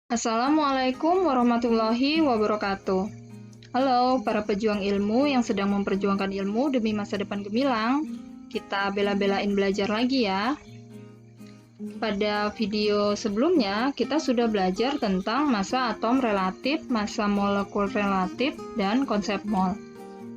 Assalamualaikum warahmatullahi wabarakatuh. Halo para pejuang ilmu yang sedang memperjuangkan ilmu demi masa depan gemilang. Kita bela-belain belajar lagi ya. Pada video sebelumnya, kita sudah belajar tentang massa atom relatif, massa molekul relatif, dan konsep mol.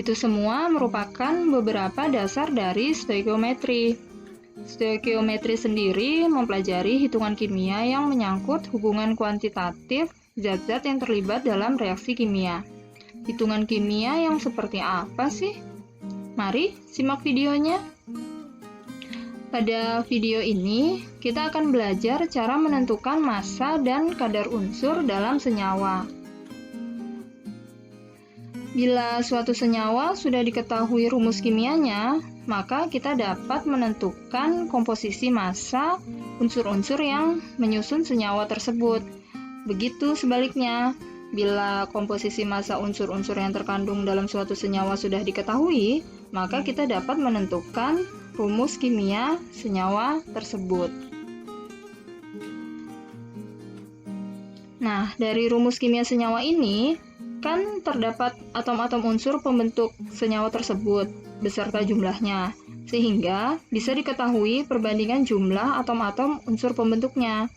Itu semua merupakan beberapa dasar dari stoikiometri. Stoikiometri sendiri mempelajari hitungan kimia yang menyangkut hubungan kuantitatif zat-zat yang terlibat dalam reaksi kimia. Hitungan kimia yang seperti apa sih? Mari simak videonya. Pada video ini, kita akan belajar cara menentukan massa dan kadar unsur dalam senyawa. Bila suatu senyawa sudah diketahui rumus kimianya, maka kita dapat menentukan komposisi massa unsur-unsur yang menyusun senyawa tersebut. Begitu sebaliknya, bila komposisi massa unsur-unsur yang terkandung dalam suatu senyawa sudah diketahui, maka kita dapat menentukan rumus kimia senyawa tersebut. Nah, dari rumus kimia senyawa ini, kan terdapat atom-atom unsur pembentuk senyawa tersebut beserta jumlahnya, sehingga bisa diketahui perbandingan jumlah atom-atom unsur pembentuknya.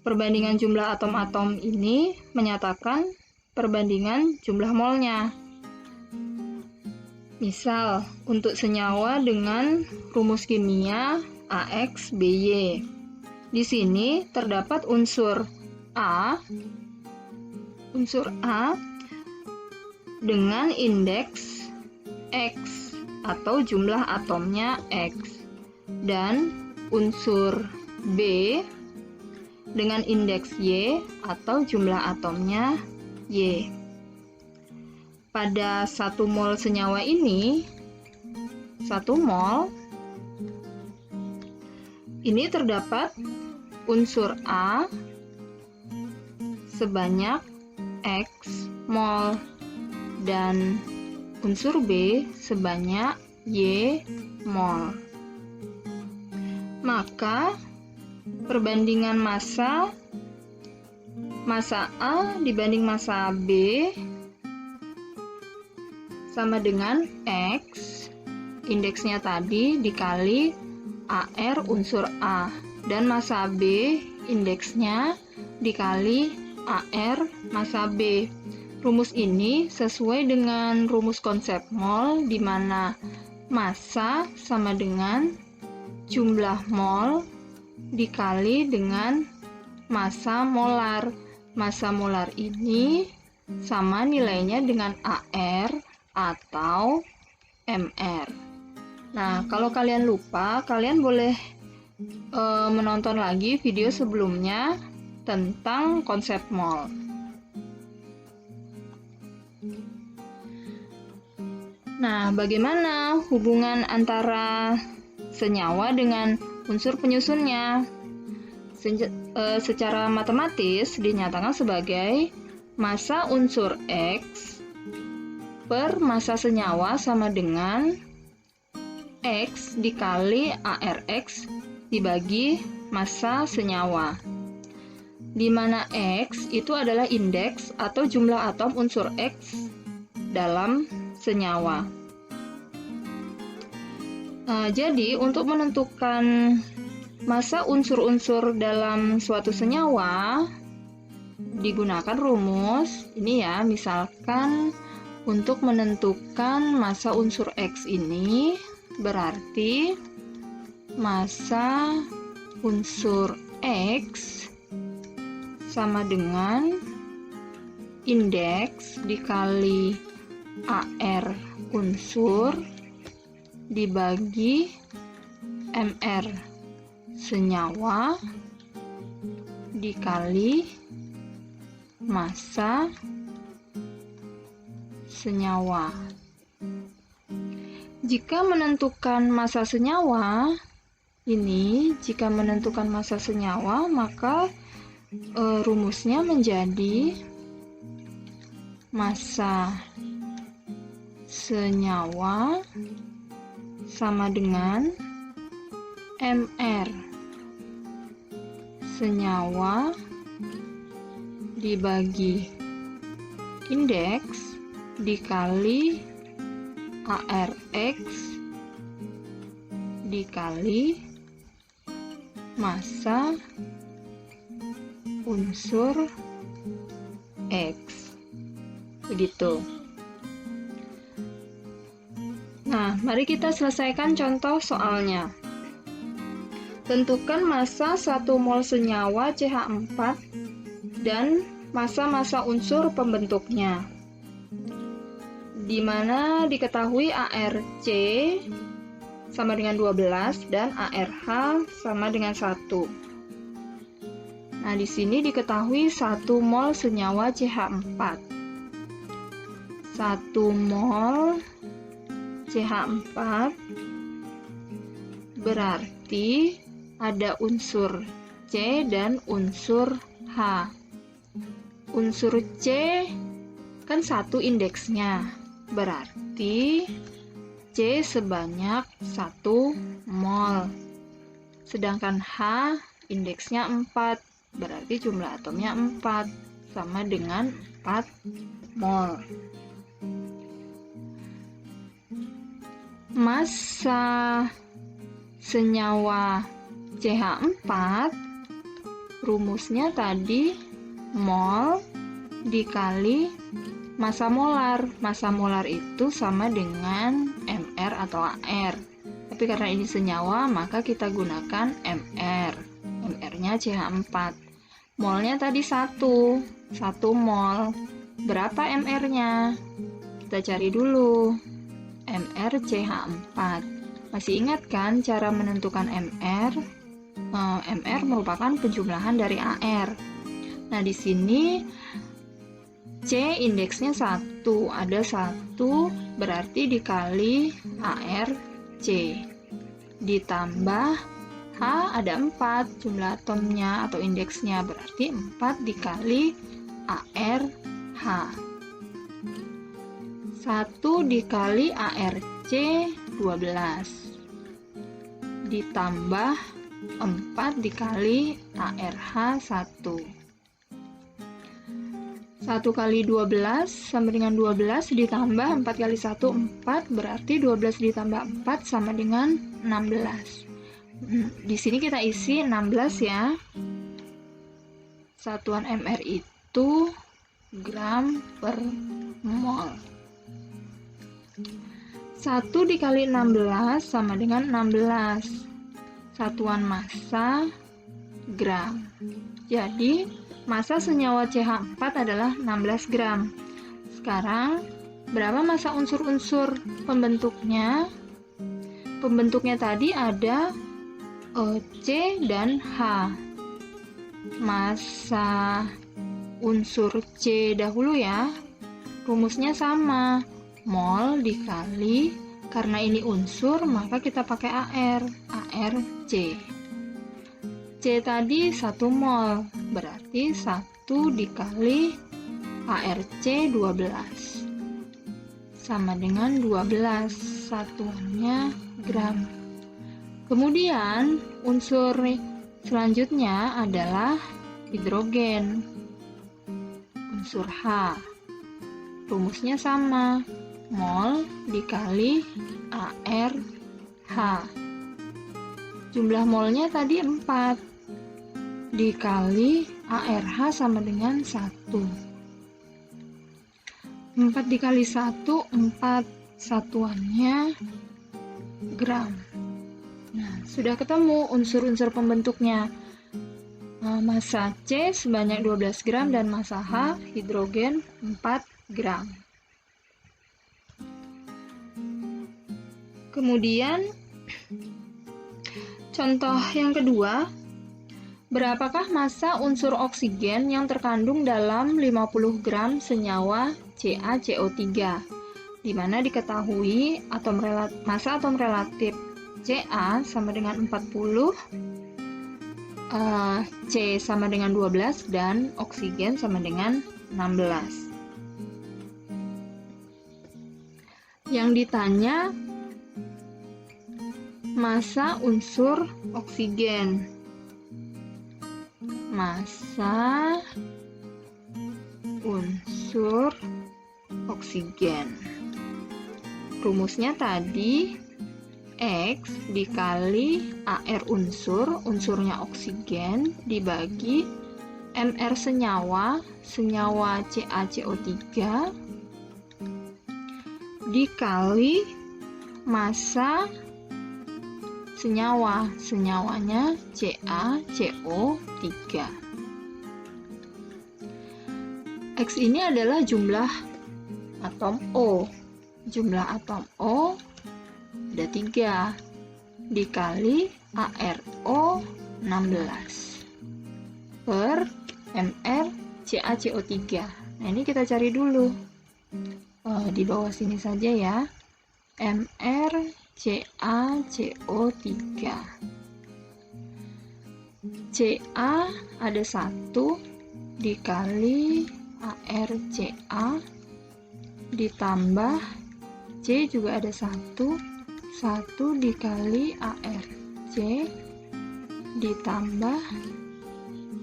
Perbandingan jumlah atom-atom ini menyatakan perbandingan jumlah molnya. Misal, untuk senyawa dengan rumus kimia AX-BY. Di sini terdapat unsur A dengan indeks X atau jumlah atomnya X, dan unsur B dengan indeks Y atau jumlah atomnya Y. Pada 1 mol senyawa ini, 1 mol ini terdapat unsur A sebanyak X mol dan unsur B sebanyak Y mol. Maka perbandingan massa A dibanding massa B sama dengan X, indeksnya tadi, dikali AR unsur A, dan massa B indeksnya dikali AR massa B. Rumus ini sesuai dengan rumus konsep mol, di mana massa sama dengan jumlah mol dikali dengan massa molar. Massa molar ini sama nilainya dengan AR atau MR. Nah, kalau kalian lupa, kalian boleh menonton lagi video sebelumnya tentang konsep mol. Nah, bagaimana hubungan antara senyawa dengan unsur penyusunnya? Secara matematis dinyatakan sebagai massa unsur X per massa senyawa sama dengan X dikali ARX dibagi massa senyawa, di mana X itu adalah indeks atau jumlah atom unsur X dalam senyawa. Jadi untuk menentukan massa unsur-unsur dalam suatu senyawa digunakan rumus ini ya. Misalkan untuk menentukan massa unsur X ini berarti massa unsur X sama dengan indeks dikali AR unsur dibagi MR senyawa dikali massa senyawa. Jika menentukan massa senyawa maka rumusnya menjadi massa senyawa sama dengan MR senyawa dibagi indeks dikali ARX dikali massa unsur X. Begitu. Nah, mari kita selesaikan contoh soalnya. Tentukan massa 1 mol senyawa CH4 dan massa-massa unsur pembentuknya, di mana diketahui ARC sama dengan 12 dan ARH sama dengan 1. Nah, di sini diketahui 1 mol senyawa CH4. 1 mol CH4 berarti ada unsur C dan unsur H. Unsur C kan 1 indeksnya, berarti C sebanyak 1 mol. Sedangkan H indeksnya 4, berarti jumlah atomnya 4, sama dengan 4 mol. Massa senyawa CH4, rumusnya tadi mol dikali massa molar. Massa molar itu sama dengan Mr atau AR. Tapi karena ini senyawa, maka kita gunakan Mr. Mr-nya CH4. Molnya tadi 1 mol. Berapa Mr-nya? Kita cari dulu. Mr CH4. Masih ingat kan cara menentukan Mr? Mr merupakan penjumlahan dari AR. Nah, di sini C indeksnya 1, ada 1 berarti dikali ARC. Ditambah H ada 4 jumlah atomnya atau indeksnya, berarti 4 dikali ARH. 1 dikali ARC 12 ditambah 4 dikali ARH 1. 1 kali 12 sama dengan 12 ditambah 4 kali 1 4, berarti 12 ditambah 4 sama dengan 16. Di sini kita isi 16 ya. Satuan Mr itu gram per mol. 1 dikali 16 sama dengan 16. Satuan massa gram. Jadi massa senyawa CH4 adalah 16 gram. Sekarang berapa massa unsur-unsur pembentuknya? Pembentuknya tadi ada C dan H. Massa unsur C dahulu ya. Rumusnya sama. Mol dikali, karena ini unsur maka kita pakai AR. ARC. C tadi 1 mol, berarti 1 dikali ARC 12 sama dengan 12, satuannya gram. Kemudian unsur selanjutnya adalah hidrogen, unsur H. Rumusnya sama, mol dikali ARH. Jumlah molnya tadi 4 dikali ARH sama dengan 1. 4 dikali 1, 4, satuannya gram. Nah, sudah ketemu unsur-unsur pembentuknya. Massa C sebanyak 12 gram dan massa H hidrogen 4 gram. Kemudian contoh yang kedua, berapakah massa unsur oksigen yang terkandung dalam 50 gram senyawa CaCO3, di mana diketahui massa atom relatif Ca sama dengan 40, C sama dengan 12, dan oksigen sama dengan 16. Yang ditanya massa unsur oksigen. Massa unsur oksigen. Rumusnya tadi X dikali AR unsurnya oksigen, dibagi MR senyawa CaCO3, dikali massa senyawanya CaCO3. X ini adalah jumlah atom O. Jumlah atom O ada 3 dikali ARO 16 per MR CaCO3. Nah, ini kita cari dulu. Di bawah sini saja ya. MR CaCO3. Ca ada 1 dikali ArCa ditambah C juga ada 1 dikali ArC ditambah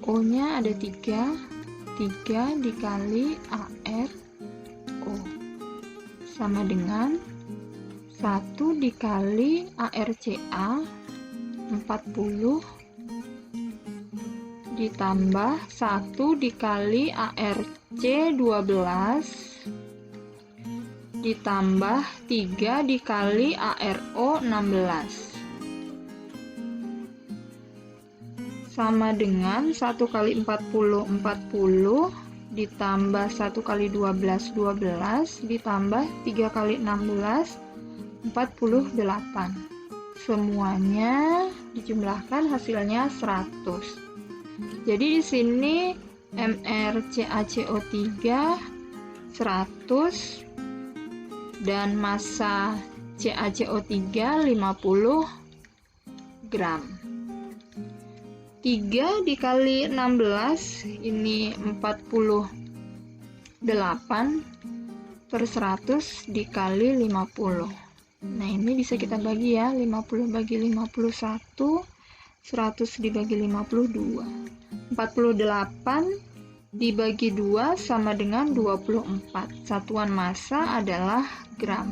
O nya ada 3 dikali ArO sama dengan 1 dikali ArCa 40 ditambah 1 dikali ArC 12 ditambah 3 dikali ARO 16 sama dengan 1 kali 40 ditambah 1 kali 12 ditambah 3 kali 16 48. Semuanya dijumlahkan hasilnya 100. Jadi di sini MrCaCO3 100 dan massa CaCO3 50 gram. 3 dikali 16 ini 48 per 100 dikali 50. Nah, ini bisa kita bagi ya, 50 bagi 51, 100 dibagi 52. 48 dibagi 2 sama dengan 24. Satuan massa adalah gram.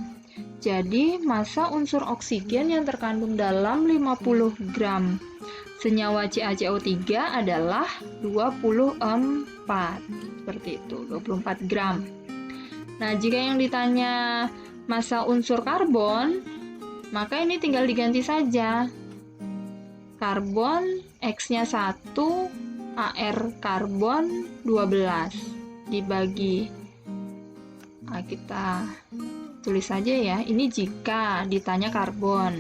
Jadi, massa unsur oksigen yang terkandung dalam 50 gram senyawa CaCO3 adalah 24. Seperti itu, 24 gram. Nah, jika yang ditanya massa unsur karbon, maka ini tinggal diganti saja. Karbon X-nya 1, AR karbon 12 dibagi. Nah, kita tulis saja ya. Ini jika ditanya karbon.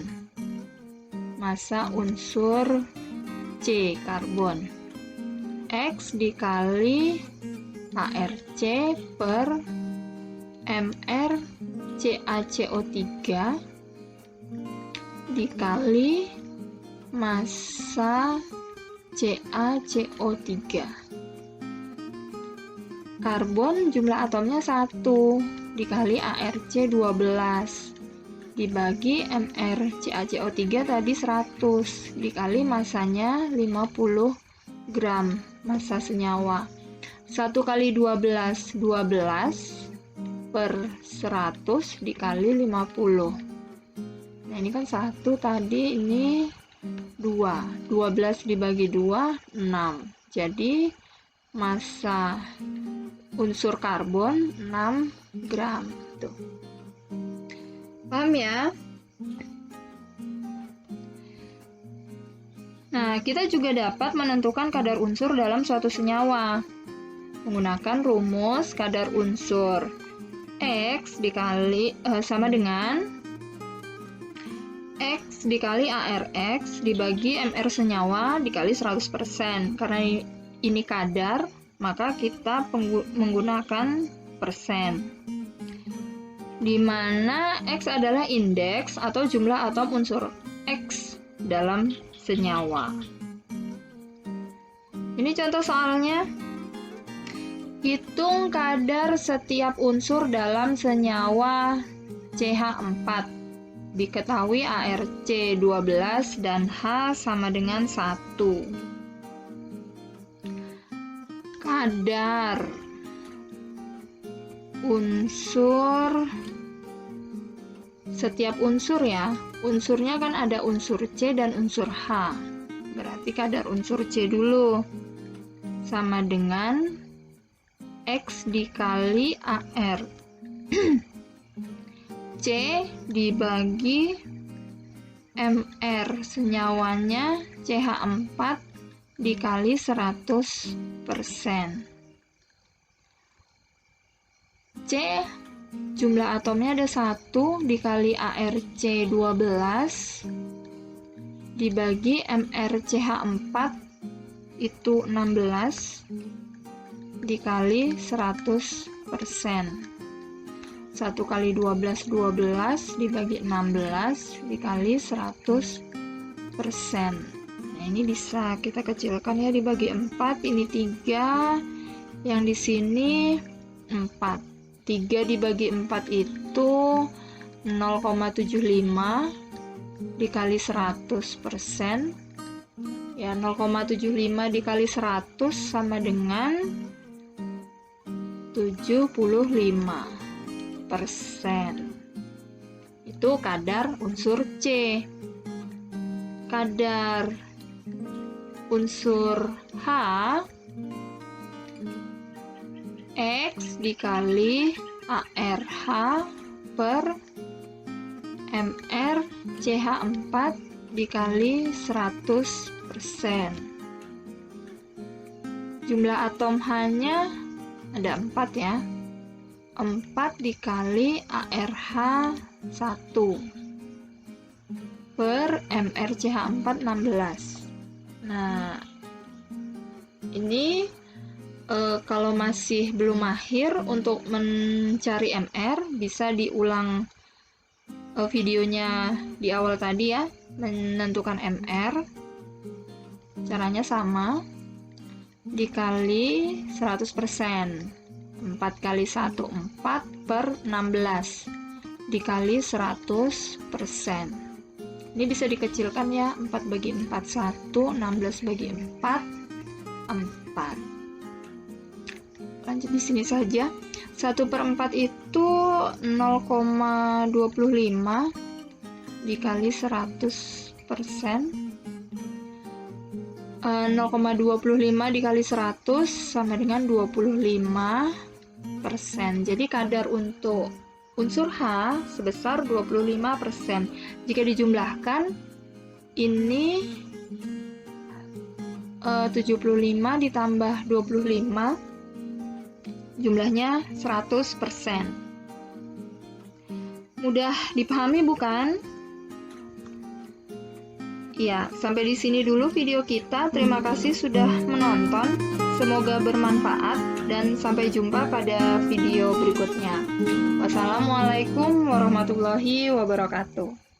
Massa unsur C karbon. X dikali ARC per MR CaCO3 dikali massa CaCO3. Karbon jumlah atomnya 1 dikali ARC 12 dibagi MR CaCO3 tadi 100 dikali massanya 50 gram massa senyawa. 1 kali 12 per 100 dikali 50. Nah, ini kan 1 tadi, ini 2. 12 dibagi 2, 6. Jadi, massa unsur karbon 6 gram. Tuh. Paham ya? Nah, kita juga dapat menentukan kadar unsur dalam suatu senyawa menggunakan rumus kadar unsur. X dikali sama dengan X dikali ARX dibagi MR senyawa dikali 100%. Karena ini kadar, maka kita menggunakan persen. Di mana X adalah indeks atau jumlah atom unsur X dalam senyawa. Ini contoh soalnya. Hitung kadar setiap unsur dalam senyawa CH4. Diketahui ARC 12 dan H sama dengan 1. Kadar unsur, setiap unsur ya, unsurnya kan ada unsur C dan unsur H. Berarti kadar unsur C dulu sama dengan X dikali AR. C dibagi MR, senyawanya CH4 dikali 100%. C jumlah atomnya ada 1 dikali ARC 12 dibagi MRCH4 itu 16 dikali 100%. 1 kali 12 12 dibagi 16 dikali 100%. Nah, ini bisa kita kecilkan ya, dibagi 4, ini 3, yang di sini 4. 3 dibagi 4 itu 0,75 dikali 100%. Ya, 0,75 dikali 100 sama dengan 75%. Itu kadar unsur C. Kadar unsur H, X dikali ARH per MR CH4 dikali 100%. Jumlah atom H-nya ada 4 ya. 4 dikali ARH 1 per MRCH4 16. Nah, ini kalau masih belum mahir untuk mencari MR, bisa diulang videonya di awal tadi ya, menentukan MR. Caranya sama, dikali 100%. 4 kali 1 4 per 16 dikali 100%. Ini bisa dikecilkan ya, 4 bagi 4 1, 16 bagi 4 4. Lanjut di sini saja. 1 per 4 itu 0,25 dikali 100%. 0,25 dikali 100 sama dengan 25%. Jadi kadar untuk unsur H sebesar 25%. Jika dijumlahkan, ini 75 ditambah 25, jumlahnya 100%. Mudah dipahami bukan? Ya, sampai di sini dulu video kita. Terima kasih sudah menonton. Semoga bermanfaat dan sampai jumpa pada video berikutnya. Wassalamualaikum warahmatullahi wabarakatuh.